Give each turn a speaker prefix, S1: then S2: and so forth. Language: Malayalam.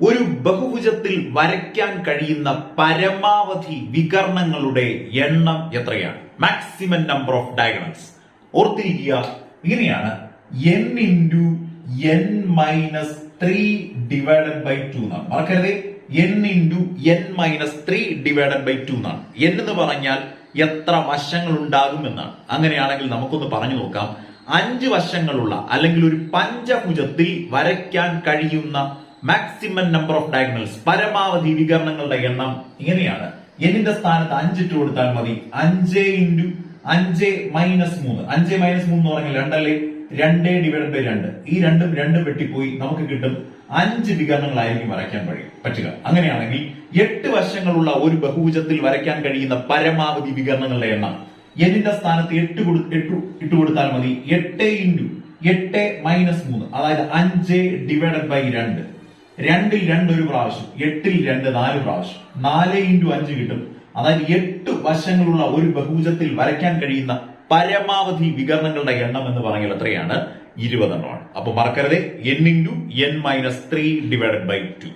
S1: ഒരു ബഹുഭുജത്തിൽ വരയ്ക്കാൻ കഴിയുന്ന പരമാവധി വികർണങ്ങളുടെ എണ്ണം എത്രയാണ്? Maximum number of diagonals. ഓർത്തിരിക്കുക, ഇങ്ങനെയാണ് n into n minus 3 divided by 2 എന്നാണ്. മറക്കരുത്, n into n minus 3 divided by 2 എന്നാണ്. n എന്ന് പറഞ്ഞാൽ എത്ര വശങ്ങൾ ഉണ്ടാകും എന്നാണ്. അങ്ങനെയാണെങ്കിൽ നമുക്കൊന്ന് പറഞ്ഞു നോക്കാം. 5 വശങ്ങളുള്ള അല്ലെങ്കിൽ ഒരു പഞ്ചഭുജത്തിൽ വരയ്ക്കാൻ കഴിയുന്ന മാക്സിമം നമ്പർ ഓഫ് ഡയഗണൽസ്, പരമാവധി വികരണങ്ങളുടെ എണ്ണം ഇങ്ങനെയാണ്. എന്നിന്റെ സ്ഥാനത്ത് 5 ഇട്ട് കൊടുത്താൽ മതി. 5 ഇൻറ്റു 5 മൈനസ് 3. 5 മൈനസ് 3 എന്ന് പറഞ്ഞാൽ 2 അല്ലേ? 2 ഡിവൈഡ് ബൈ 2. ഈ രണ്ടും വെട്ടിപ്പോയി. നമുക്ക് കിട്ടും 5 വികരണങ്ങളായിരിക്കും വരയ്ക്കാൻ പറ്റുക. അങ്ങനെയാണെങ്കിൽ 8 വശങ്ങളുള്ള ഒരു ബഹുഭുജത്തിൽ വരയ്ക്കാൻ കഴിയുന്ന പരമാവധി വികരണങ്ങളുടെ എണ്ണം എന്നിന്റെ സ്ഥാനത്ത് 8 ഇട്ട് കൊടുത്താൽ മതി. 8 ഇൻറ്റു 8 മൈനസ് 3, അതായത് 5 ഡിവൈഡഡ് ബൈ 2. 2 ൽ 2 ഒരു പ്രാവശ്യം, 8 ൽ 2 4 പ്രാവശ്യം. 4 ഇൻറ്റു 5 കിട്ടും. അതായത് 8 വശങ്ങളുള്ള ഒരു ബഹുഭുജത്തിൽ വരയ്ക്കാൻ കഴിയുന്ന പരമാവധി വികരണങ്ങളുടെ എണ്ണം എന്ന് പറഞ്ഞാൽ എത്രയാണ്? 20 എണ്ണമാണ്. അപ്പൊ മറക്കരുത്, n into n minus 3 divided by 2.